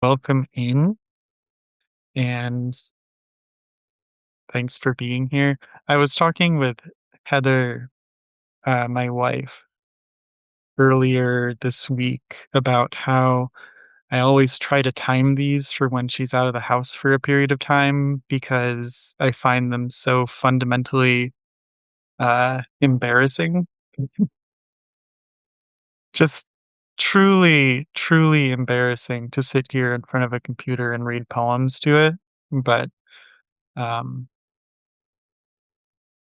Welcome in, and thanks for being here. I was talking with Heather, my wife, earlier this week about how I always try to time these for when she's out of the house for a period of time because I find them so fundamentally embarrassing. Just truly, truly embarrassing to sit here in front of a computer and read poems to it. But um,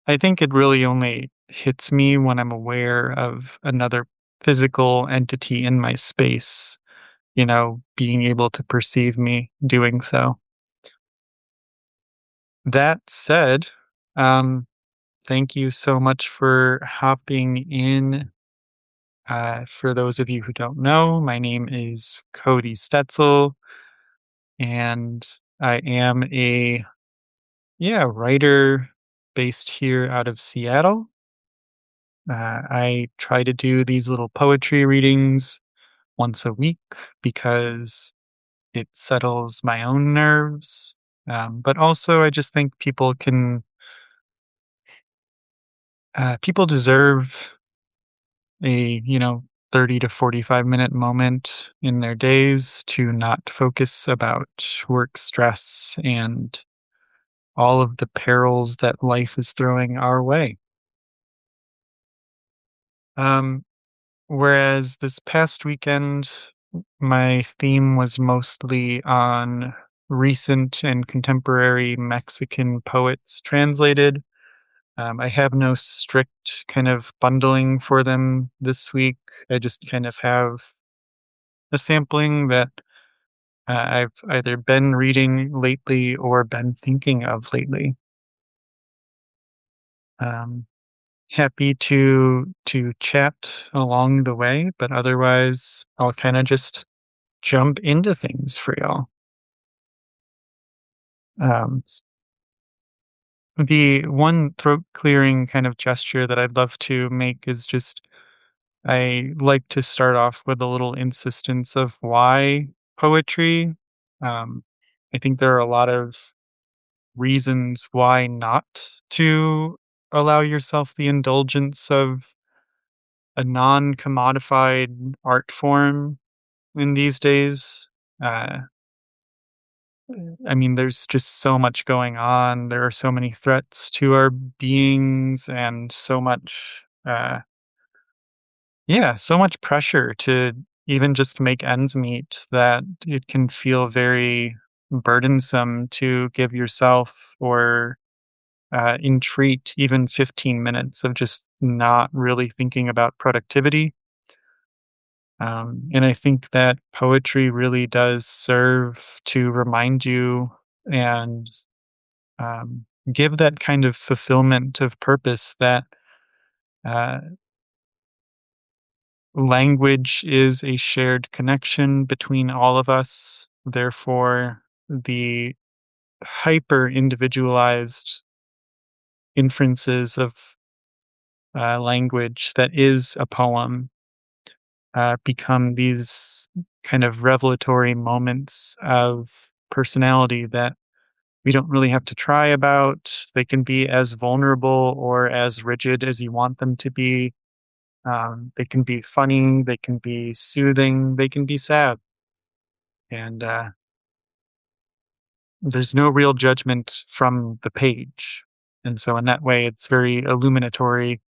I think it really only hits me when I'm aware of another physical entity in my space, being able to perceive me doing so. That said, um, thank you so much for hopping in. For those of you who don't know, my name is Cody Stetzel, and I am a writer based here out of Seattle. I try to do these little poetry readings once a week because it settles my own nerves. But also, I just think people deserve a 30 to 45-minute moment in their days to not focus about work stress and all of the perils that life is throwing our way. Um, Whereas this past weekend, my theme was mostly on recent and contemporary Mexican poets translated. I have no strict kind of bundling for them this week. I just kind of have a sampling that I've either been reading lately or been thinking of lately. Um, Happy to chat along the way, but otherwise, I'll kind of just jump into things for y'all. Um, the one throat clearing kind of gesture that I'd love to make is just I like to start off with a little insistence of why poetry. Um, I think there are a lot of reasons why not to allow yourself the indulgence of a non commodified art form in these days. Uh, I mean, there's just so much going on. There are so many threats to our beings and so much pressure to even just make ends meet that it can feel very burdensome to give yourself or entreat even 15 minutes of just not really thinking about productivity. And I think that poetry really does serve to remind you and give that kind of fulfillment of purpose that uh, language is a shared connection between all of us. Therefore, the hyper individualized inferences of language that is a poem become these kind of revelatory moments of personality that we don't really have to try about. They can be as vulnerable or as rigid as you want them to be. They can be funny, they can be soothing, they can be sad. And there's no real judgment from the page. And so, in that way, it's very illuminatory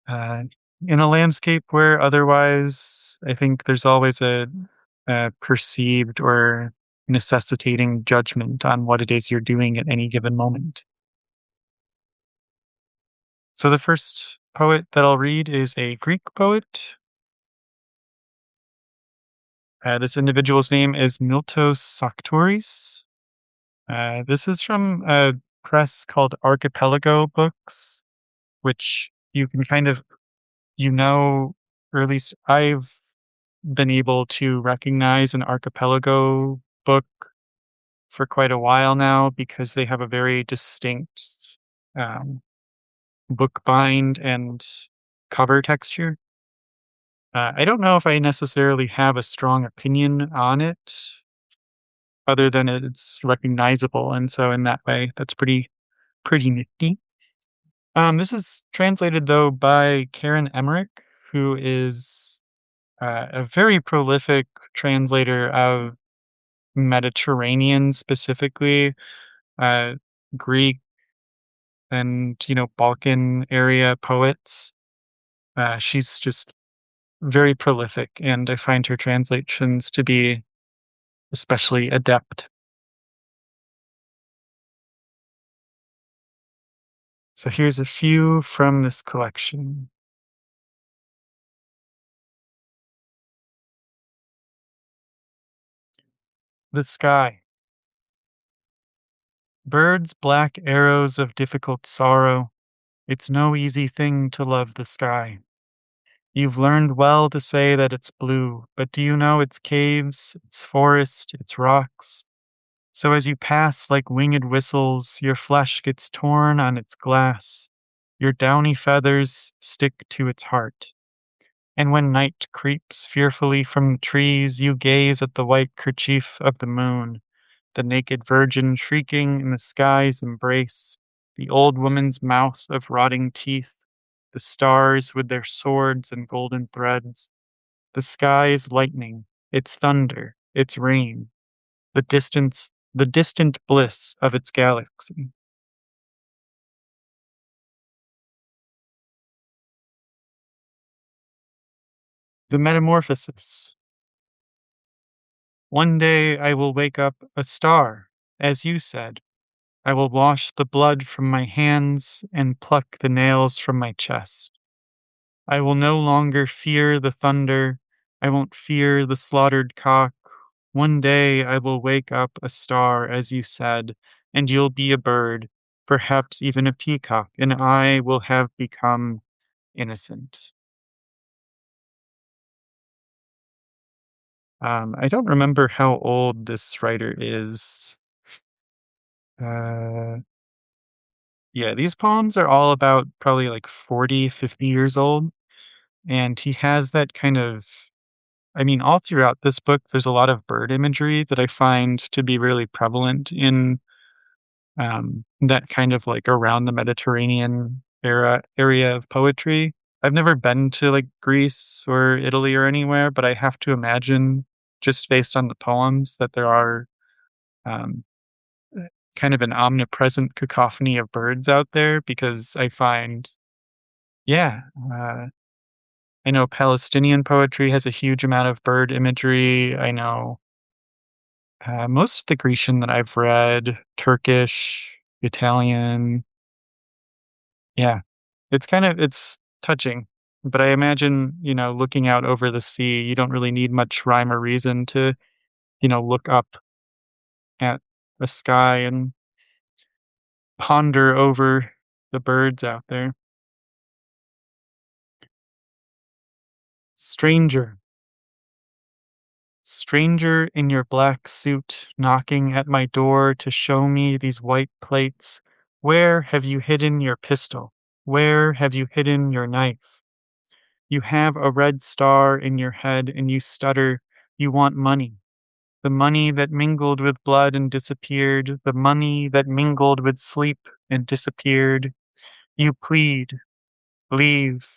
uh, in a landscape where otherwise I think there's always a perceived or necessitating judgment on what it is you're doing at any given moment. So the first poet that I'll read is a Greek poet. This individual's name is Miltos Saktouris. This is from a press called Archipelago Books, which you can kind of, or at least I've been able to recognize an archipelago book for quite a while now because they have a very distinct um, book bind and cover texture. I don't know if I necessarily have a strong opinion on it, other than it's recognizable, and so in that way, that's pretty nifty. This is translated though by Karen Emmerich, who is a very prolific translator of Mediterranean, specifically uh, Greek and Balkan area poets. She's just very prolific, and I find her translations to be especially adept. So here's a few from this collection. The sky. Birds black arrows of difficult sorrow. It's no easy thing to love the sky. You've learned well to say that it's blue, but do you know its caves, its forest, its rocks? So as you pass like winged whistles, your flesh gets torn on its glass. Your downy feathers stick to its heart. And when night creeps fearfully from the trees, you gaze at the white kerchief of the moon, the naked virgin shrieking in the sky's embrace, the old woman's mouth of rotting teeth, the stars with their swords and golden threads, the sky's lightning, its thunder, its rain, the distant bliss of its galaxy. The metamorphosis. One day I will wake up a star, as you said. I will wash the blood from my hands and pluck the nails from my chest. I will no longer fear the thunder. I won't fear the slaughtered cock. One day I will wake up a star, as you said, and you'll be a bird, perhaps even a peacock, and I will have become innocent. I don't remember how old this writer is. Uh, yeah, these poems are all about probably like 40, 50 years old. And he has that kind of, I mean, all throughout this book, there's a lot of bird imagery that I find to be really prevalent in that kind of like around the Mediterranean area of poetry. I've never been to like Greece or Italy or anywhere, but I have to imagine, just based on the poems, that there are um, kind of an omnipresent cacophony of birds out there because I find, yeah, uh, I know Palestinian poetry has a huge amount of bird imagery. I know most of the Grecian that I've read, Turkish, Italian. Yeah, it's touching. But I imagine, looking out over the sea, you don't really need much rhyme or reason to, look up at the sky and ponder over the birds out there. Stranger. Stranger in your black suit, knocking at my door to show me these white plates. Where have you hidden your pistol? Where have you hidden your knife? You have a red star in your head and you stutter. You want money. The money that mingled with blood and disappeared. The money that mingled with sleep and disappeared. You plead. Leave.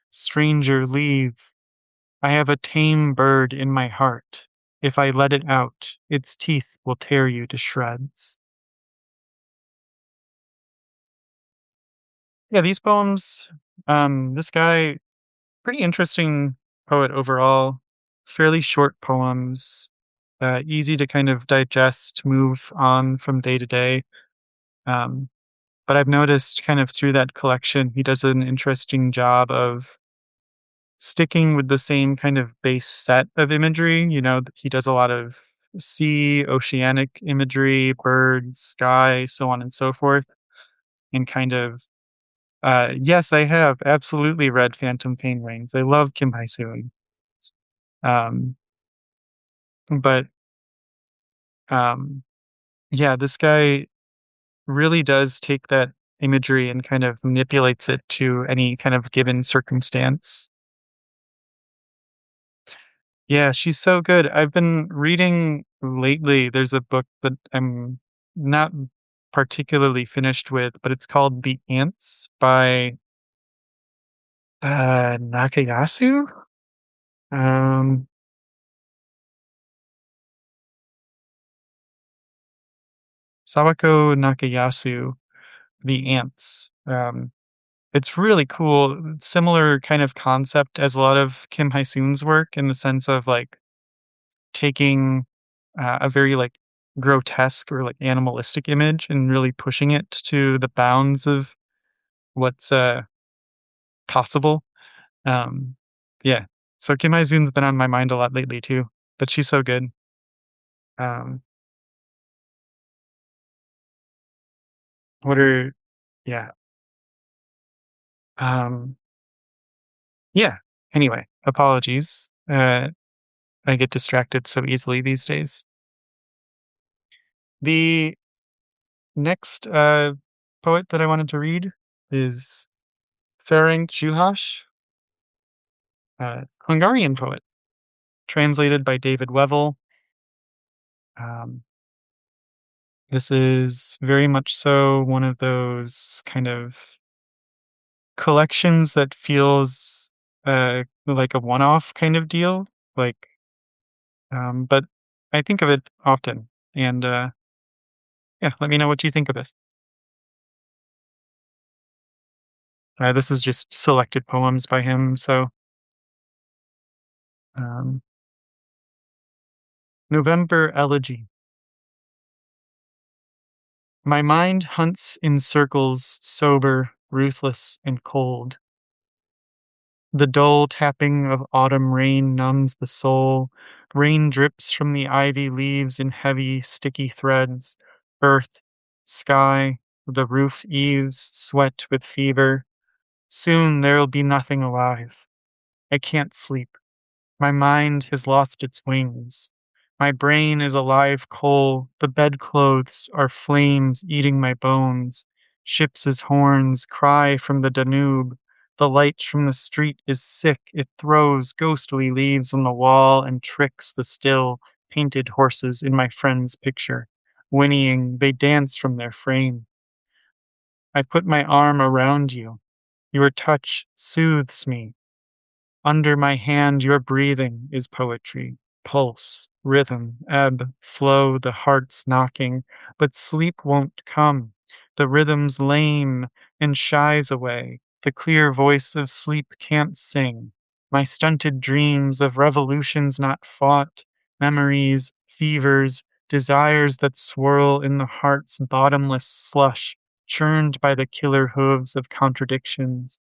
Stranger, leave. I have a tame bird in my heart. If I let it out, its teeth will tear you to shreds. Yeah, these poems, this guy, pretty interesting poet overall. Fairly short poems, easy to kind of digest, move on from day to day. Um, but I've noticed kind of through that collection, he does an interesting job of sticking with the same kind of base set of imagery. He does a lot of sea, oceanic imagery, birds, sky, so on and so forth. And kind of, yes, I have absolutely read Phantom Pain Rings. I love Kim Hae-seung. Um, but um, yeah, this guy really does take that imagery and kind of manipulates it to any kind of given circumstance. Yeah, she's so good. I've been reading lately, there's a book that I'm not particularly finished with, but it's called The Ants by, Nakayasu? Um, Sawako Nakayasu, The Ants. It's really cool, similar kind of concept as a lot of Kim Hai-soon's work in the sense of, like, taking, a very, like, grotesque or, like, animalistic image and really pushing it to the bounds of what's, possible. Um, yeah. So Kim Hai-soon's been on my mind a lot lately too, but she's so good. Um, what are yeah, um, yeah. Anyway, apologies. I get distracted so easily these days. The next, poet that I wanted to read is Ferenc Juhas, Hungarian poet, translated by David Wevel. Um, this is very much so one of those kind of collections that feels, like a one-off kind of deal, like, but I think of it often, and, yeah, let me know what you think of this. This is just selected poems by him, so, um, November Elegy. My mind hunts in circles, sober, ruthless, and cold. The dull tapping of autumn rain numbs the soul. Rain drips from the ivy leaves in heavy, sticky threads. Earth, sky, the roof eaves, sweat with fever. Soon there'll be nothing alive. I can't sleep. My mind has lost its wings. My brain is a live coal. The bedclothes are flames eating my bones. Ships' horns cry from the Danube. The light from the street is sick. It throws ghostly leaves on the wall and tricks the still, painted horses in my friend's picture. Whinnying, they dance from their frame. I put my arm around you. Your touch soothes me. Under my hand, your breathing is poetry. Pulse, rhythm, ebb, flow, the heart's knocking. But sleep won't come. The rhythm's lame and shies away. The clear voice of sleep can't sing. My stunted dreams of revolutions not fought, memories, fevers, desires that swirl in the heart's bottomless slush, churned by the killer hooves of contradictions.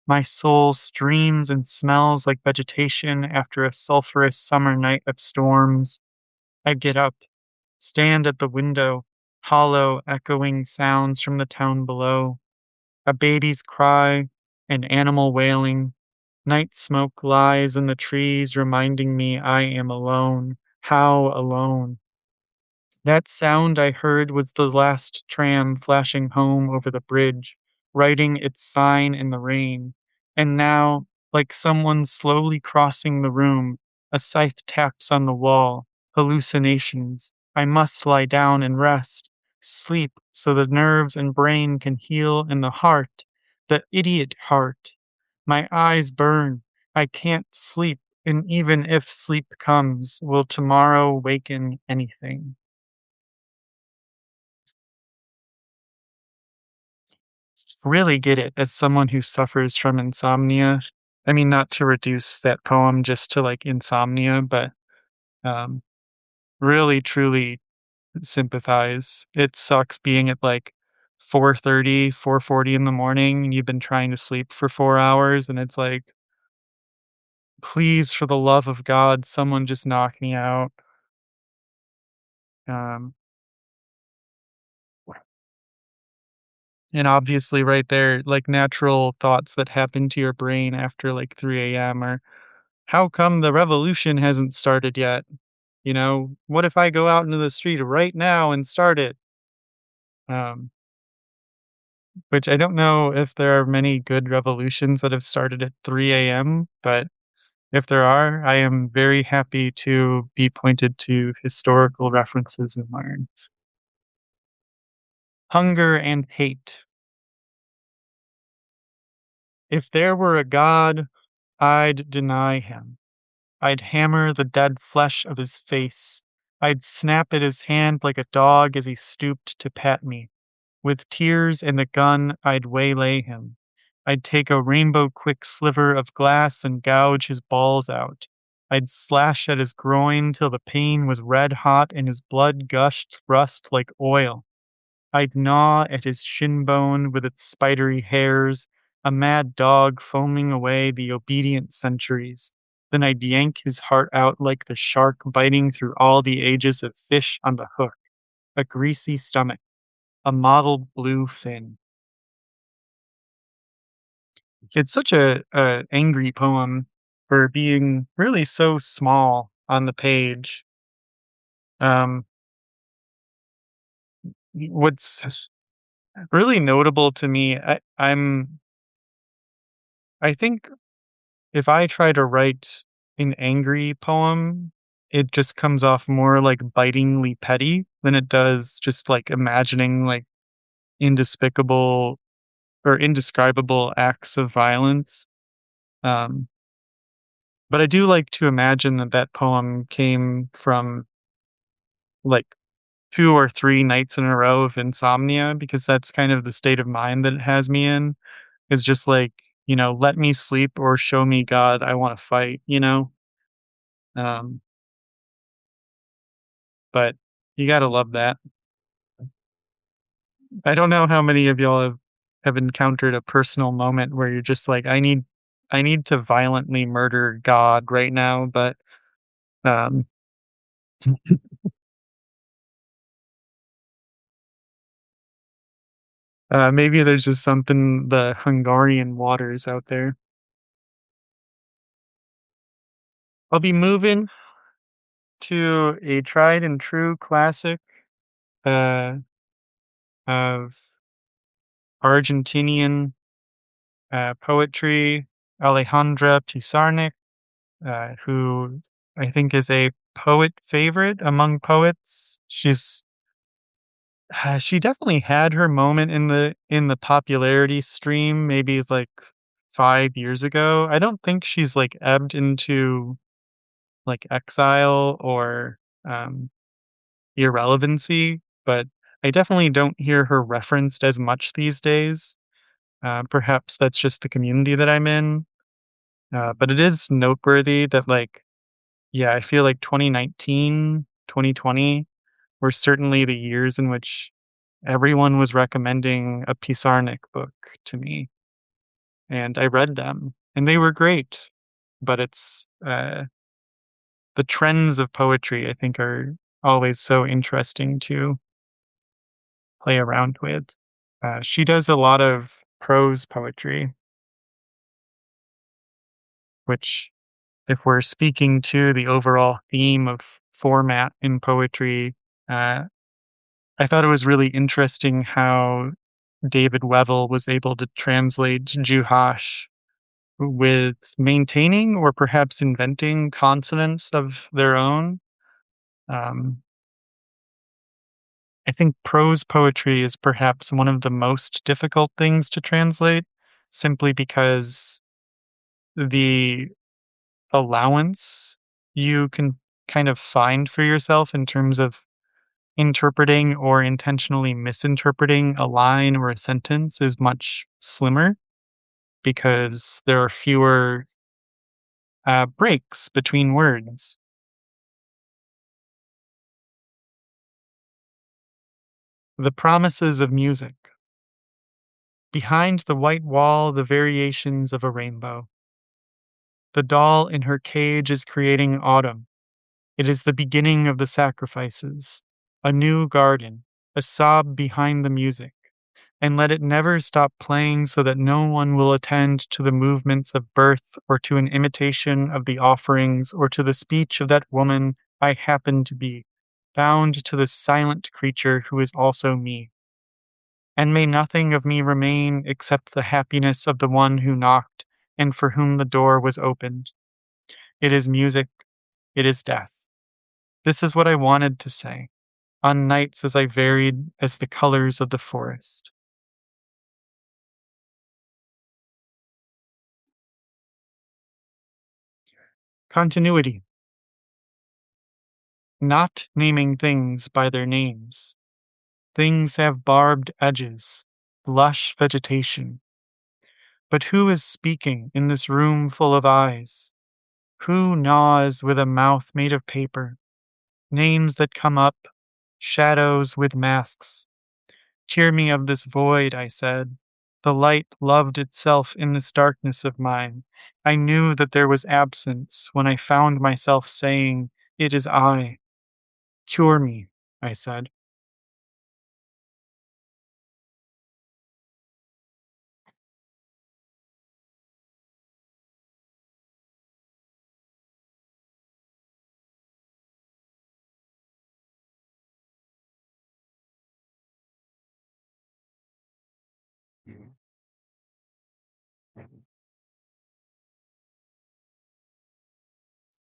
My soul streams and smells like vegetation after a sulphurous summer night of storms. I get up, stand at the window, hollow, echoing sounds from the town below. A baby's cry, an animal wailing. Night smoke lies in the trees, reminding me I am alone. How alone? That sound I heard was the last tram flashing home over the bridge, writing its sign in the rain. And now, like someone slowly crossing the room, a scythe taps on the wall. Hallucinations. I must lie down and rest. Sleep so the nerves and brain can heal in the heart. The idiot heart. My eyes burn. I can't sleep. And even if sleep comes, will tomorrow waken anything? Really get it as someone who suffers from insomnia. I mean, not to reduce that poem just to, like, insomnia, but, um, really truly sympathize. It sucks being at, like, 4:30, 4:40 in the morning, and you've been trying to sleep for 4 hours, and it's like, "Please, for the love of God, someone just knock me out." Um, and obviously right there, like, natural thoughts that happen to your brain after, like, 3 a.m. are, "How come the revolution hasn't started yet?" You know, "What if I go out into the street right now and start it?" Um, which I don't know if there are many good revolutions that have started at 3 a.m., but, If there are, I am very happy to be pointed to historical references and learn. Hunger and hate. If there were a God, I'd deny him. I'd hammer the dead flesh of his face. I'd snap at his hand like a dog as he stooped to pat me. With tears and a gun, I'd waylay him. I'd take a rainbow quick sliver of glass and gouge his balls out. I'd slash at his groin till the pain was red hot and his blood gushed rust like oil. I'd gnaw at his shin bone with its spidery hairs, a mad dog foaming away the obedient centuries. Then I'd yank his heart out like the shark biting through all the ages of fish on the hook, a greasy stomach, a mottled blue fin. It's such a angry poem for being really so small on the page. Um, what's really notable to me, I think if I try to write an angry poem, it just comes off more like bitingly petty than it does just like imagining like indespicable or indescribable acts of violence. Um, but I do like to imagine that that poem came from like 2 or 3 nights in a row of insomnia because that's kind of the state of mind that it has me in, is just like, "Let me sleep or show me God, I wanna fight," you know? Um, but you gotta love that. I don't know how many of y'all have encountered a personal moment where you're just like, I need to violently murder God right now," but, um, maybe there's just something the Hungarian waters out there. I'll be moving to a tried and true classic, uh, of Argentinian, poetry, Alejandra Pizarnik, who I think is a poet favorite among poets. She definitely had her moment in the popularity stream maybe, like, 5 years ago. I don't think she's, like, ebbed into, like, exile or, um irrelevancy, but I definitely don't hear her referenced as much these days. Perhaps that's just the community that I'm in. But it is noteworthy that, like, yeah, I feel like 2019, 2020 were certainly the years in which everyone was recommending a Pisarnik book to me, and I read them, and they were great. But it's the trends of poetry, I think, are always so interesting to play around with. She does a lot of prose poetry, which, if we're speaking to the overall theme of format in poetry, uh, I thought it was really interesting how David Weddell was able to translate Juhash with maintaining or perhaps inventing consonants of their own. Um, I think prose poetry is perhaps one of the most difficult things to translate simply because the allowance you can kind of find for yourself in terms of interpreting or intentionally misinterpreting a line or a sentence is much slimmer because there are fewer breaks between words. The promises of music. Behind the white wall, the variations of a rainbow. The doll in her cage is creating autumn. It is the beginning of the sacrifices, a new garden, a sob behind the music, and let it never stop playing so that no one will attend to the movements of birth or to an imitation of the offerings or to the speech of that woman I happen to be, bound to the silent creature who is also me. And may nothing of me remain except the happiness of the one who knocked and for whom the door was opened. It is music. It is death. This is what I wanted to say on nights as I varied as the colors of the forest. Continuity, not naming things by their names. Things have barbed edges, lush vegetation. But who is speaking in this room full of eyes? Who gnaws with a mouth made of paper? Names that come up, shadows with masks. Cure me of this void, I said. The light loved itself in this darkness of mine. I knew that there was absence when I found myself saying, "It is I." Cure me, I said.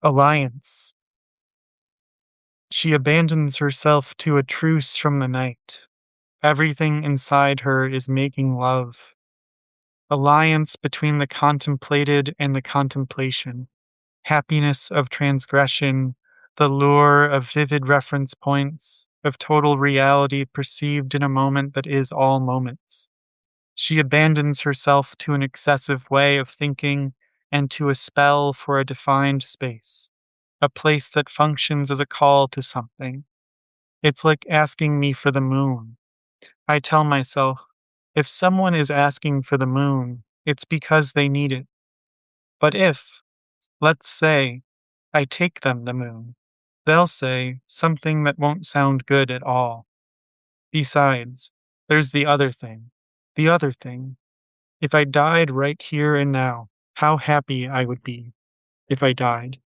Alliance. She abandons herself to a truce from the night. Everything inside her is making love. Alliance between the contemplated and the contemplation. Happiness of transgression, the lure of vivid reference points, of total reality perceived in a moment that is all moments. She abandons herself to an excessive way of thinking and to a spell for a defined space, a place that functions as a call to something. It's like asking me for the moon. I tell myself, if someone is asking for the moon, it's because they need it. But if, let's say, I take them the moon, they'll say something that won't sound good at all. Besides, there's the other thing. The other thing. If I died right here and now, how happy I would be if I died.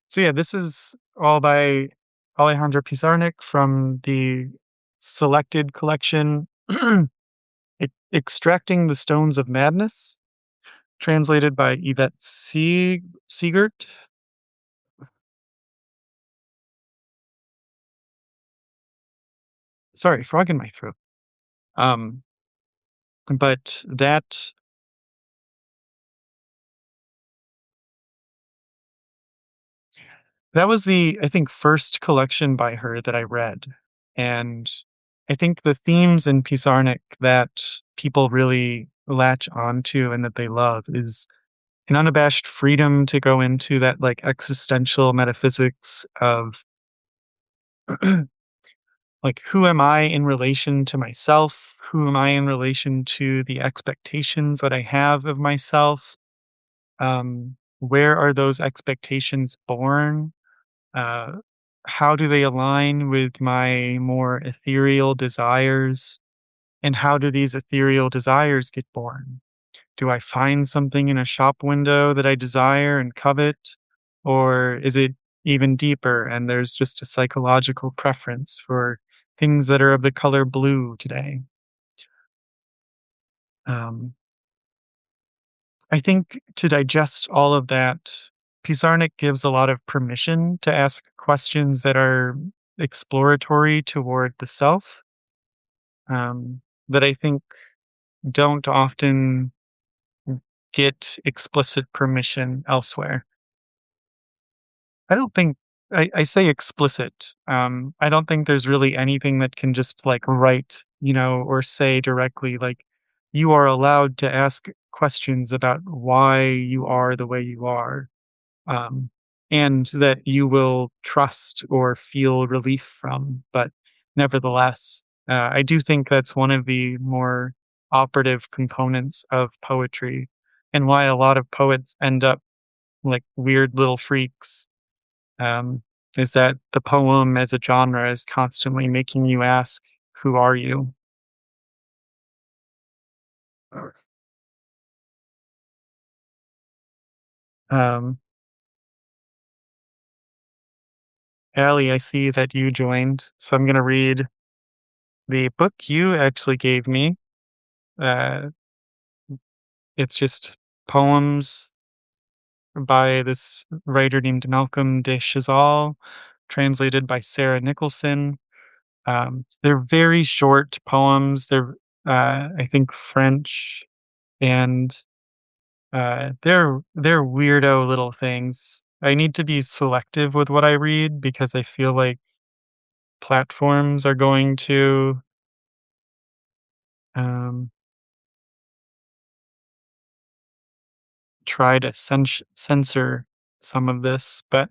So yeah, this is all by Alejandro Pizarnik from the selected collection Extracting the Stones of Madness, translated by Yvette Siegert. Sorry, frog in my throat. Um, but that was the, I think, first collection by her that I read. And I think the themes in Pizarnik that people really latch onto and that they love is an unabashed freedom to go into that like existential metaphysics of like who am I in relation to myself? Who am I in relation to the expectations that I have of myself? Where are those expectations born? Uh, how do they align with my more ethereal desires? And how do these ethereal desires get born? Do I find something in a shop window that I desire and covet? Or is it even deeper and there's just a psychological preference for things that are of the color blue today? Um, I think to digest all of that, Pizarnik gives a lot of permission to ask questions that are exploratory toward the self, that I think don't often get explicit permission elsewhere. I don't think I say explicit. I don't think there's really anything that can just like write, or say directly, like, you are allowed to ask questions about why you are the way you are, um, and that you will trust or feel relief from. But nevertheless, I do think that's one of the more operative components of poetry and why a lot of poets end up like weird little freaks, um, is that the poem as a genre is constantly making you ask, "Who are you?" Um, Allie, I see that you joined, so I'm going to read the book you actually gave me. Uh, it's just poems by this writer named Malcolm de Chazal, translated by Sarah Nicholson. They're very short poems. They're, I think, French, and they're weirdo little things. I need to be selective with what I read because I feel like platforms are going to um, try to censor some of this, but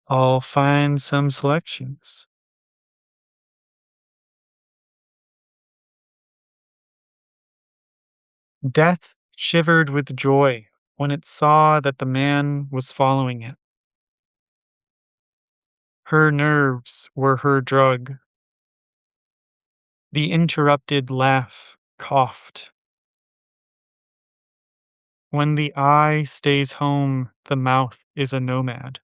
I'll find some selections. Death shivered with joy when it saw that the man was following it. Her nerves were her drug. The interrupted laugh coughed. When the eye stays home, the mouth is a nomad.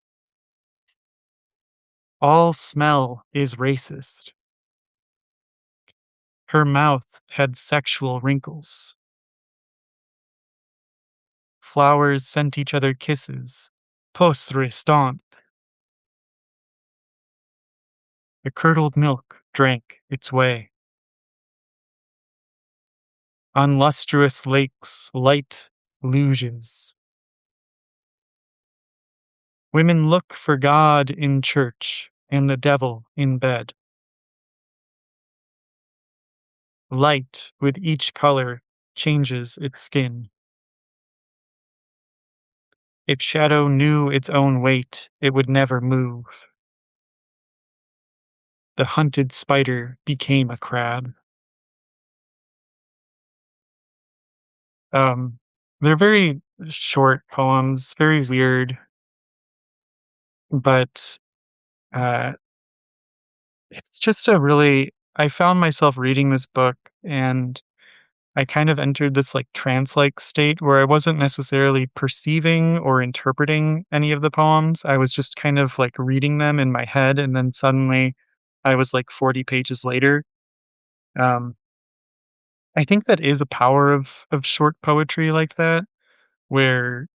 All smell is racist. Her mouth had sexual wrinkles. Flowers sent each other kisses. Post restant. The curdled milk drank its way. On lustrous lakes, light luges. Women look for God in church and the devil in bed. Light with each color changes its skin. If shadow knew its own weight, it would never move. The hunted spider became a crab. Um, they're very short poems, very weird, but uh, it's just a really. I found myself reading this book, and I kind of entered this like trance-like state where I wasn't necessarily perceiving or interpreting any of the poems. I was just kind of like reading them in my head, and then suddenly I was like 40 pages later. Um, I think that is the power of short poetry like that, where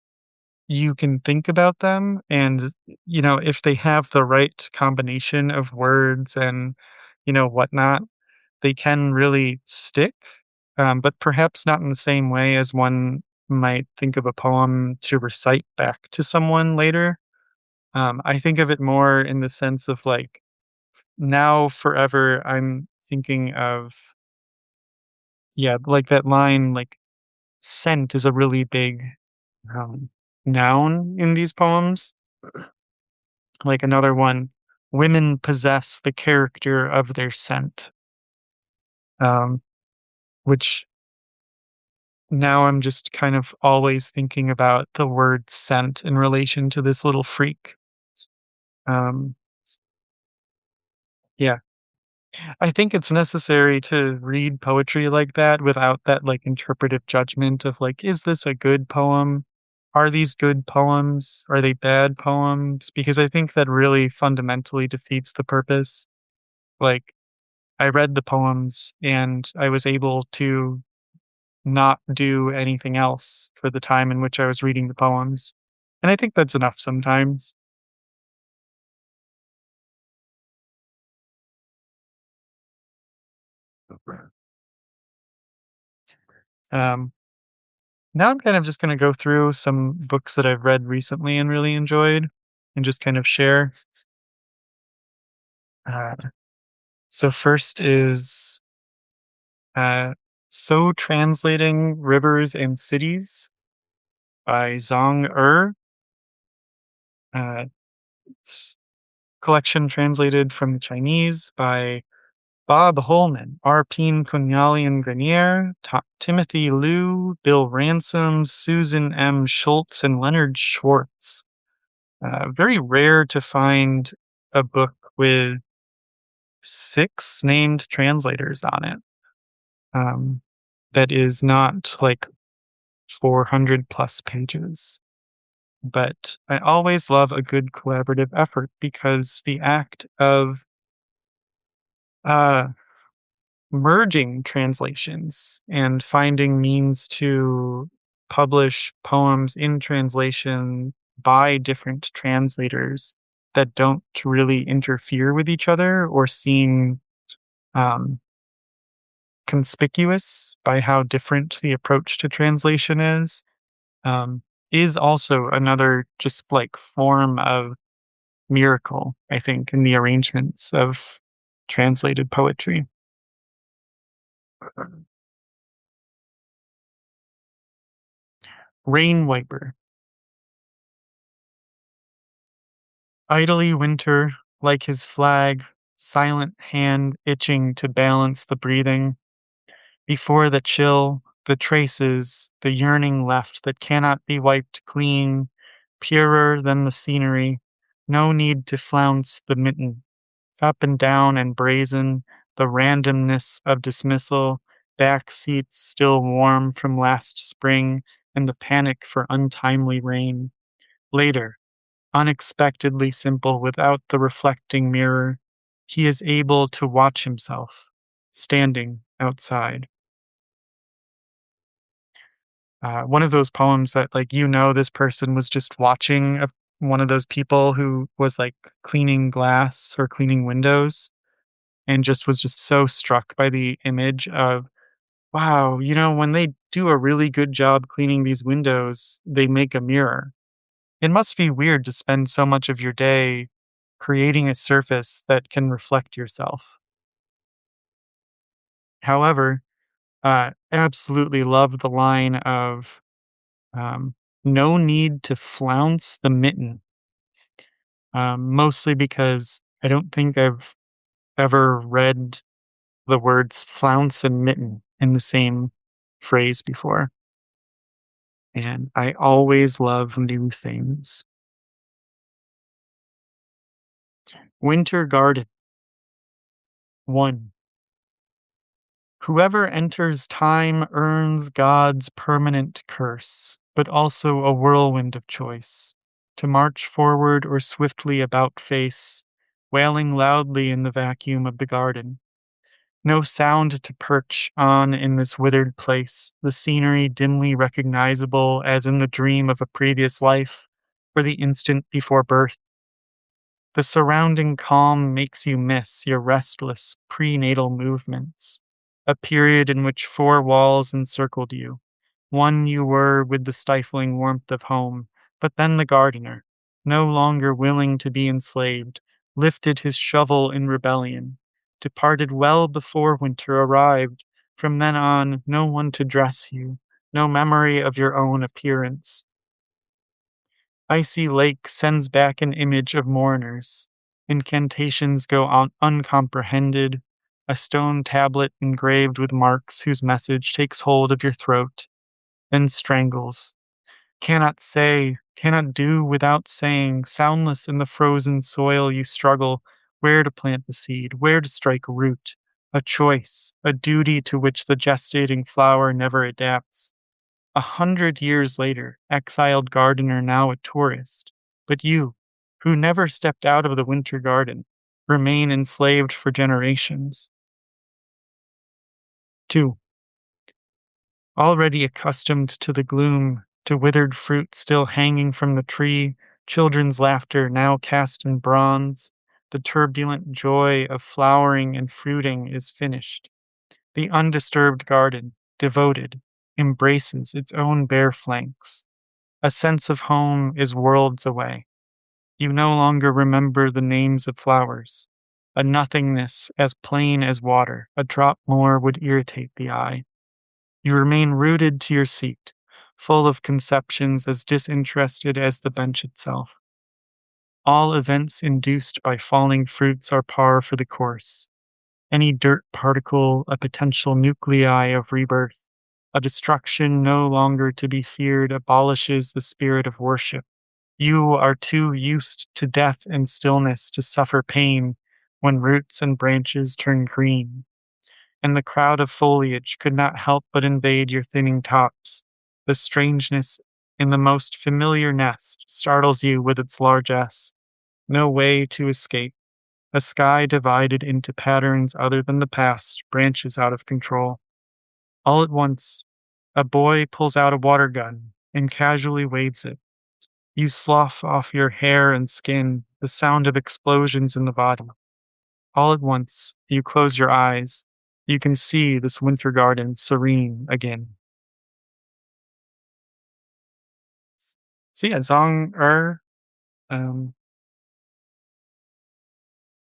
you can think about them and, if they have the right combination of words and, whatnot, they can really stick, but perhaps not in the same way as one might think of a poem to recite back to someone later. I think of it more in the sense of like, now forever, I'm thinking of, yeah, like that line, like, scent is a really big um, noun in these poems. Like another one, women possess the character of their scent, um, which now I'm just kind of always thinking about the word scent in relation to this little freak. Um, yeah, I think it's necessary to read poetry like that without that like interpretive judgment of like, is this a good poem? Are these good poems? Are they bad poems? Because I think that really fundamentally defeats the purpose. Like, I read the poems and I was able to not do anything else for the time in which I was reading the poems. And I think that's enough sometimes. Um, Now I'm kind of just going to go through some books that I've read recently and really enjoyed and just kind of share. Uh, so, first is uh, So Translating Rivers and Cities by Zhang Er. It's collection translated from the Chinese by Bob Holman, Arpine Kunyalian Grenier, Timothy Liu, Bill Ransom, Susan M. Schultz, and Leonard Schwartz. Very rare to find a book with 6 named translators on it. Um, that is not like 400 plus pages. But I always love a good collaborative effort because the act of uh, merging translations and finding means to publish poems in translation by different translators that don't really interfere with each other or seem um, conspicuous by how different the approach to translation um, is also another just like form of miracle, I think, in the arrangements of translated poetry. Rain Wiper. Idly winter, like his flag, silent hand itching to balance the breathing, before the chill, the traces, the yearning left that cannot be wiped clean, purer than the scenery, no need to flounce the mitten, up and down and brazen, the randomness of dismissal, back seats still warm from last spring, and the panic for untimely rain. Later, unexpectedly simple without the reflecting mirror, he is able to watch himself, standing outside. One of those poems that, like, this person was just watching one of those people who was like cleaning glass or cleaning windows and just was just so struck by the image of, wow, when they do a really good job cleaning these windows, they make a mirror. It must be weird to spend so much of your day creating a surface that can reflect yourself. However, absolutely love the line of um, no need to flounce the mitten, mostly because I don't think I've ever read the words flounce and mitten in the same phrase before. And I always love new things. Winter Garden 1. Whoever enters time earns God's permanent curse, but also a whirlwind of choice, to march forward or swiftly about face, wailing loudly in the vacuum of the garden. No sound to perch on in this withered place, the scenery dimly recognizable as in the dream of a previous life, or the instant before birth. The surrounding calm makes you miss your restless prenatal movements, a period in which four walls encircled you. One you were with the stifling warmth of home, but then the gardener, no longer willing to be enslaved, lifted his shovel in rebellion, departed well before winter arrived. From then on, no one to dress you, no memory of your own appearance. Icy lake sends back an image of mourners. Incantations go on uncomprehended. A stone tablet engraved with marks whose message takes hold of your throat, then strangles. Cannot say, cannot do without saying, soundless in the frozen soil you struggle, where to plant the seed, where to strike root. A choice, a duty to which the gestating flower never adapts. 100 years later, exiled gardener, now a tourist. But you, who never stepped out of the winter garden, remain enslaved for generations. 2. Already accustomed to the gloom, to withered fruit still hanging from the tree, children's laughter now cast in bronze, the turbulent joy of flowering and fruiting is finished. The undisturbed garden, devoted, embraces its own bare flanks. A sense of home is worlds away. You no longer remember the names of flowers. A nothingness as plain as water, a drop more would irritate the eye. You remain rooted to your seat, full of conceptions as disinterested as the bench itself. All events induced by falling fruits are par for the course. Any dirt particle, a potential nuclei of rebirth, a destruction no longer to be feared abolishes the spirit of worship. You are too used to death and stillness to suffer pain when roots and branches turn green, and the crowd of foliage could not help but invade your thinning tops. The strangeness in the most familiar nest startles you with its largesse. No way to escape. A sky divided into patterns other than the past branches out of control. All at once, a boy pulls out a water gun and casually waves it. You slough off your hair and skin, the sound of explosions in the body. All at once, you close your eyes. You can see this winter garden serene again. So yeah, Zhang Er. Um,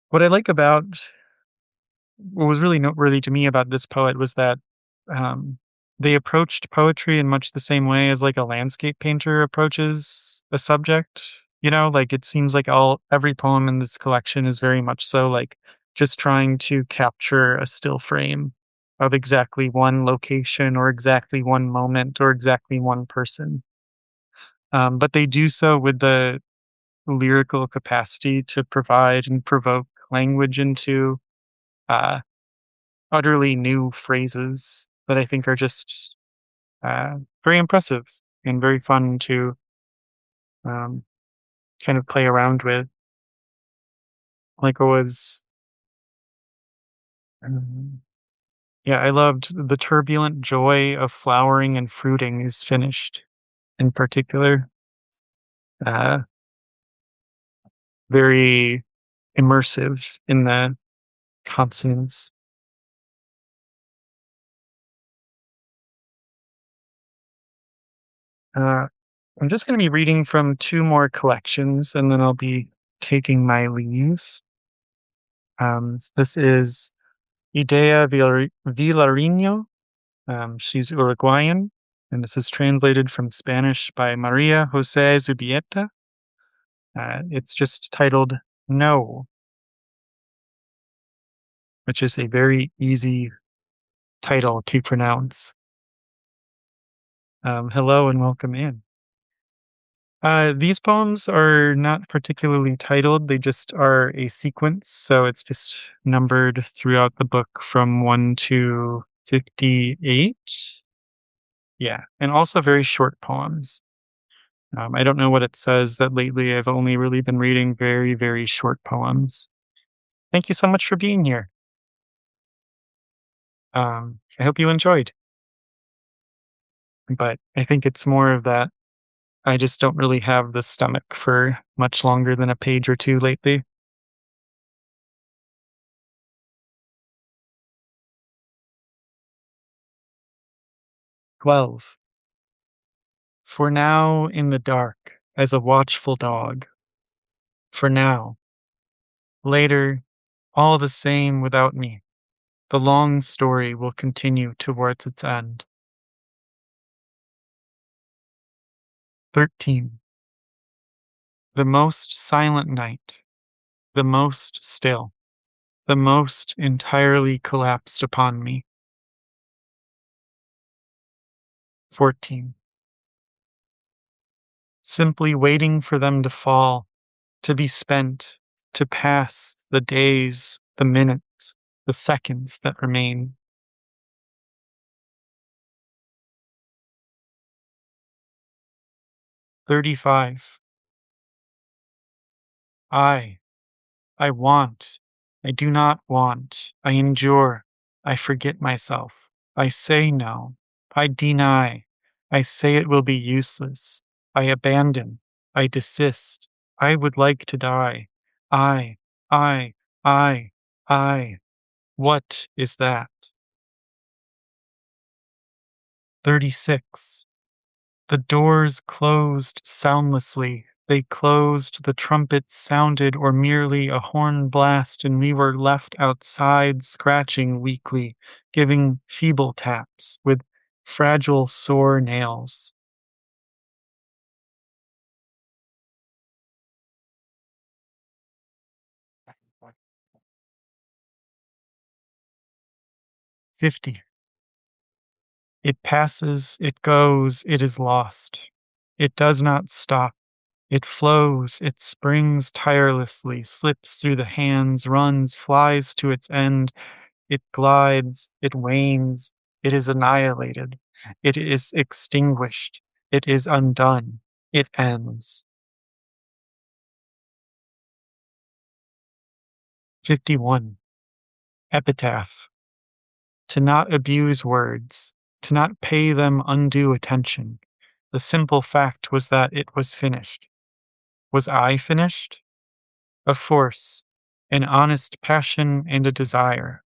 what I like about what was really noteworthy to me about this poet was that um, they approached poetry in much the same way as like a landscape painter approaches a subject. You know, like it seems like all every poem in this collection is very much so like just trying to capture a still frame of exactly one location or exactly one moment or exactly one person. But they do so with the lyrical capacity to provide and provoke language into uh, utterly new phrases that I think are just very impressive and very fun to um, kind of play around with. Like it was, um, yeah, I loved the turbulent joy of flowering and fruiting is finished in particular. Uh, very immersive in the consonants. Uh, I'm just going to be reading from two more collections and then I'll be taking my leave. This is Vilarino. She's Uruguayan, and this is translated from Spanish by Maria Jose Zubieta. It's just titled No, which is a very easy title to pronounce. Hello and welcome in. These poems are not particularly titled, they just are a sequence. So it's just numbered throughout the book from 1 to 58. Yeah, and also very short poems. I don't know what it says that lately I've only really been reading very, very short poems. Thank you so much for being here. I hope you enjoyed, but I think it's more of that. I just don't really have the stomach for much longer than a page or two lately. 12. For now in the dark, as a watchful dog. For now. Later, all the same without me. The long story will continue towards its end. 13. The most silent night, the most still, the most entirely collapsed upon me. 14. Simply waiting for them to fall, to be spent, to pass the days, the minutes, the seconds that remain. 35. I, I want, I do not want, I endure, I forget myself, I say no, I deny, I say it will be useless, I abandon, I desist, I would like to die. I, I, I, I. What is that? 36. The doors closed soundlessly. They closed, the trumpets sounded, or merely a horn blast, and we were left outside, scratching weakly, giving feeble taps with fragile, sore nails. 50. It passes, it goes, it is lost. It does not stop. It flows, it springs tirelessly, slips through the hands, runs, flies to its end. It glides, it wanes, it is annihilated, it is extinguished, it is undone, it ends. 51. Epitaph. To not abuse words, to not pay them undue attention. The simple fact was that it was finished. Was I finished? A force, an honest passion and a desire,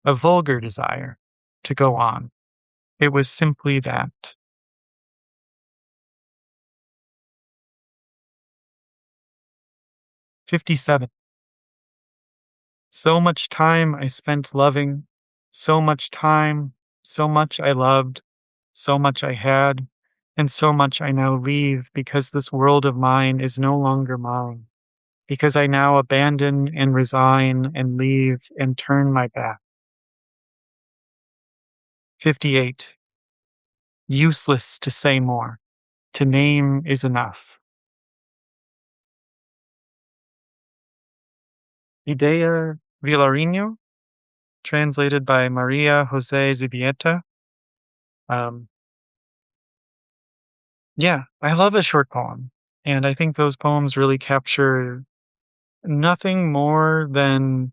a vulgar desire, to go on. It was simply that. 57. So much time I spent loving, so much time, so much I loved, so much I had, and so much I now leave because this world of mine is no longer mine, because I now abandon and resign and leave and turn my back. 58. Useless to say more. To name is enough. Idea Villarino, translated by Maria Jose Zubieta. Um, yeah, I love a short poem. And I think those poems really capture nothing more than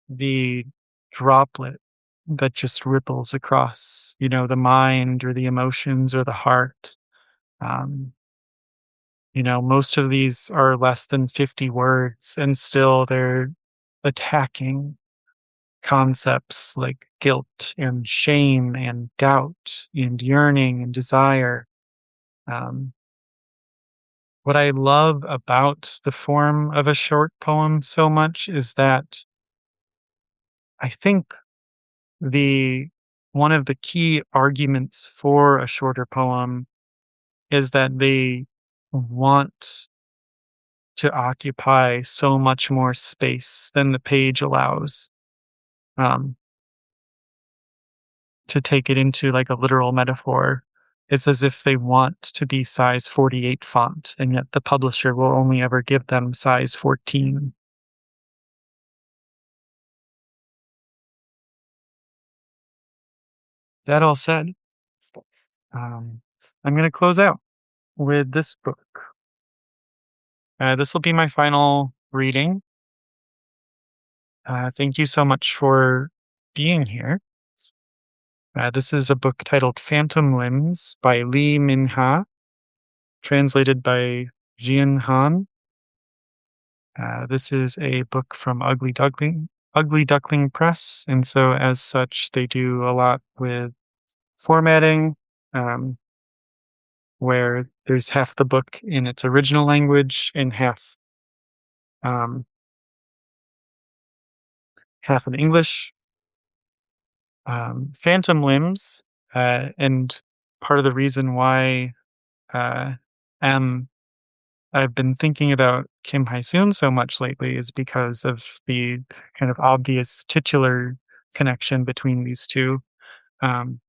the droplet that just ripples across, the mind or the emotions or the heart. Um, most of these are less than 50 words, and still they're attacking concepts like guilt and shame and doubt and yearning and desire. Um, what I love about the form of a short poem so much is that I think the one of the key arguments for a shorter poem is that they want to occupy so much more space than the page allows. Um, to take it into like a literal metaphor, it's as if they want to be size 48 font, and yet the publisher will only ever give them size 14. That all said, um, I'm going to close out with this book. This will be my final reading. Thank you so much for being here. This is a book titled Phantom Limbs by Lee Min-ha, translated by Jian Han. This is a book from Ugly Duckling Press, and so as such, they do a lot with formatting, um, where there's half the book in its original language and um, half in English. Phantom Limbs, and part of the reason why uh, am I've been thinking about Kim Hae-soon so much lately is because of the kind of obvious titular connection between these two. Um,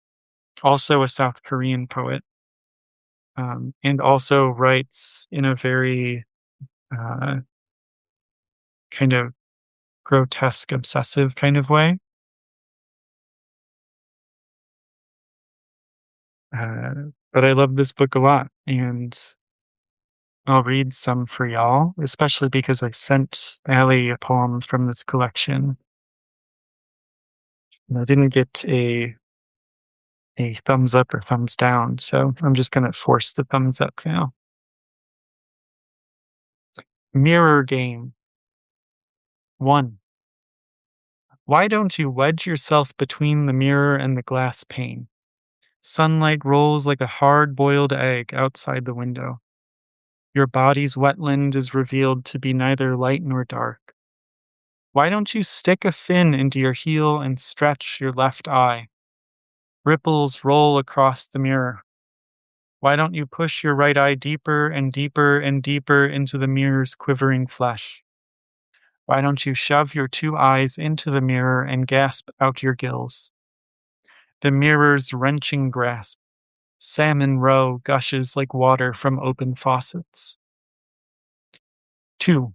Also a South Korean poet, and also writes in a very uh, kind of grotesque, obsessive kind of way. But I love this book a lot, and I'll read some for y'all, especially because I sent Allie a poem from this collection. And I didn't get a thumbs up or thumbs down, so I'm just gonna force the thumbs up now. Mirror game. 1. Why don't you wedge yourself between the mirror and the glass pane? Sunlight rolls like a hard-boiled egg outside the window. Your body's wetland is revealed to be neither light nor dark. Why don't you stick a fin into your heel and stretch your left eye? Ripples roll across the mirror. Why don't you push your right eye deeper and deeper and deeper into the mirror's quivering flesh? Why don't you shove your two eyes into the mirror and gasp out your gills? The mirror's wrenching grasp. Salmon roe gushes like water from open faucets. 2.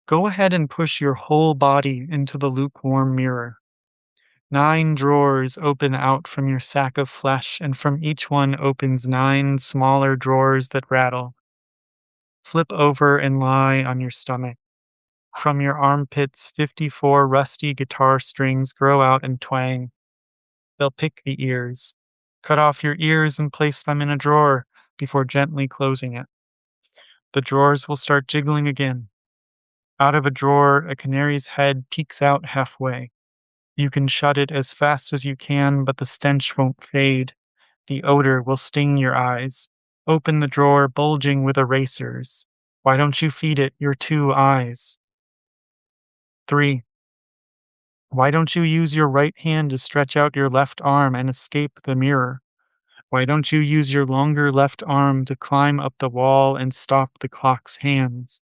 Go ahead and push your whole body into the lukewarm mirror. 9 drawers open out from your sack of flesh, and from each one opens 9 smaller drawers that rattle. Flip over and lie on your stomach. From your armpits, 54 rusty guitar strings grow out and twang. They'll pick the ears. Cut off your ears and place them in a drawer before gently closing it. The drawers will start jiggling again. Out of a drawer, a canary's head peeks out halfway. You can shut it as fast as you can, but the stench won't fade. The odor will sting your eyes. Open the drawer bulging with erasers. Why don't you feed it your 2 eyes? 3. Why don't you use your right hand to stretch out your left arm and escape the mirror? Why don't you use your longer left arm to climb up the wall and stop the clock's hands?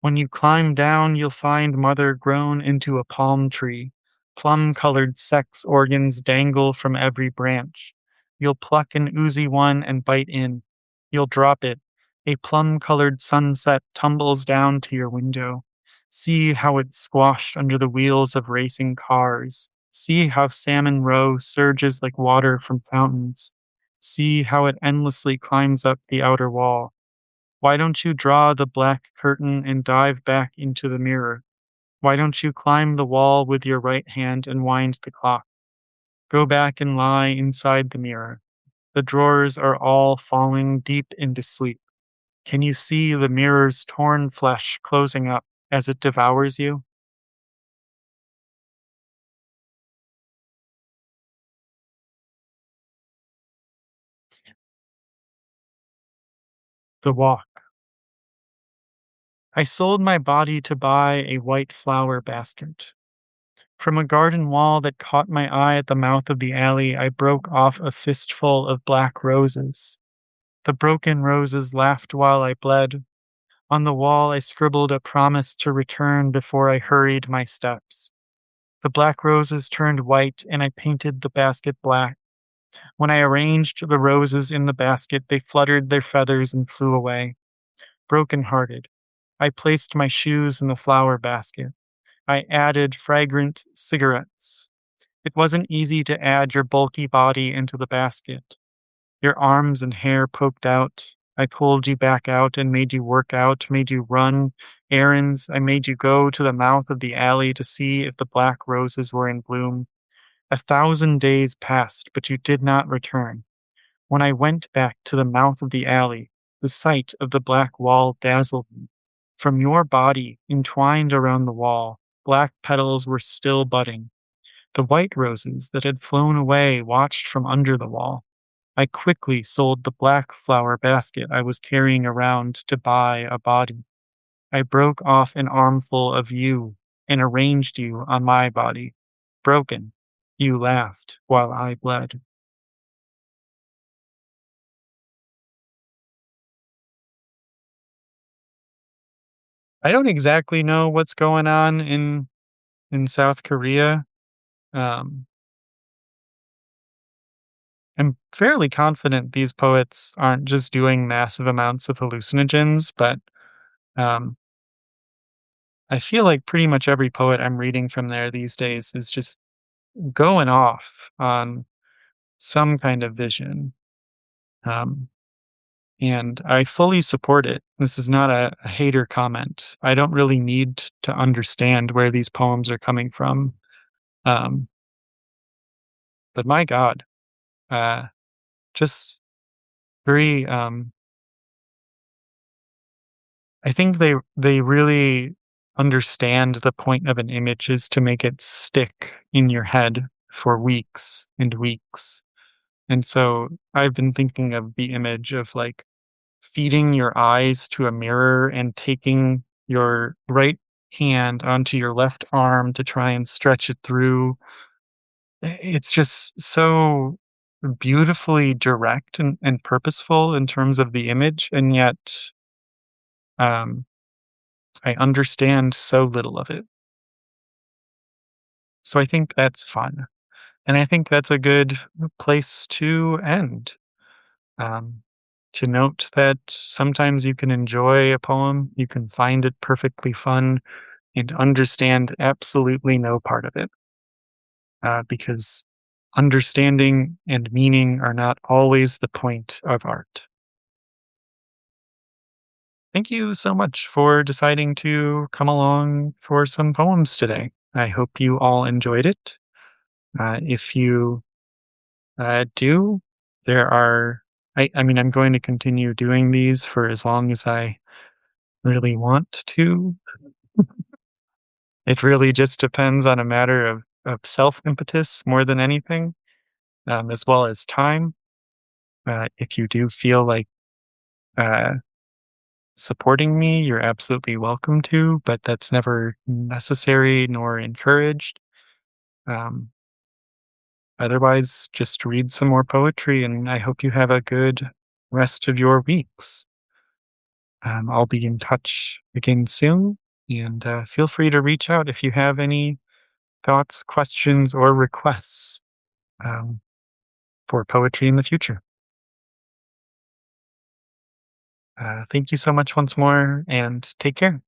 When you climb down, you'll find Mother grown into a palm tree. Plum-colored sex organs dangle from every branch. You'll pluck an oozy one and bite in. You'll drop it. A plum-colored sunset tumbles down to your window. See how it's squashed under the wheels of racing cars. See how Salmon Row surges like water from fountains. See how it endlessly climbs up the outer wall. Why don't you draw the black curtain and dive back into the mirror? Why don't you climb the wall with your right hand and wind the clock? Go back and lie inside the mirror. The drawers are all falling deep into sleep. Can you see the mirror's torn flesh closing up as it devours you? The walk. I sold my body to buy a white flower basket. From a garden wall that caught my eye at the mouth of the alley, I broke off a fistful of black roses. The broken roses laughed while I bled. On the wall, I scribbled a promise to return before I hurried my steps. The black roses turned white, and I painted the basket black. When I arranged the roses in the basket, they fluttered their feathers and flew away. Broken-hearted, I placed my shoes in the flower basket. I added fragrant cigarettes. It wasn't easy to add your bulky body into the basket. Your arms and hair poked out. I pulled you back out and made you work out, made you run errands. I made you go to the mouth of the alley to see if the black roses were in bloom. 1,000 days passed, but you did not return. When I went back to the mouth of the alley, the sight of the black wall dazzled me. From your body, entwined around the wall, black petals were still budding. The white roses that had flown away watched from under the wall. I quickly sold the black flower basket I was carrying around to buy a body. I broke off an armful of you and arranged you on my body. Broken, you laughed while I bled. I don't exactly know what's going on in South Korea. Um, I'm fairly confident these poets aren't just doing massive amounts of hallucinogens, but um, I feel like pretty much every poet I'm reading from there these days is just going off on some kind of vision. Um, and I fully support it. This is not a hater comment. I don't really need to understand where these poems are coming from. Um, but my God, uh, just very I think they really understand the point of an image is to make it stick in your head for weeks and weeks. And so I've been thinking of the image of like feeding your eyes to a mirror and taking your right hand onto your left arm to try and stretch it through. It's just so beautifully direct and purposeful in terms of the image, and yet um, I understand so little of it. So I think that's fun. And I think that's a good place to end. Um, to note that sometimes you can enjoy a poem, you can find it perfectly fun, and understand absolutely no part of it. Because understanding and meaning are not always the point of art. Thank you so much for deciding to come along for some poems today. I hope you all enjoyed it. If you do, there are, I mean, I'm going to continue doing these for as long as I really want to. It really just depends on a matter of self impetus more than anything, as well as time. If you do feel like uh, supporting me, you're absolutely welcome to, but that's never necessary nor encouraged. Um, Otherwise, just read some more poetry, and I hope you have a good rest of your weeks. I'll be in touch again soon, and feel free to reach out if you have any thoughts, questions, or requests um, for poetry in the future. Thank you so much once more, and take care.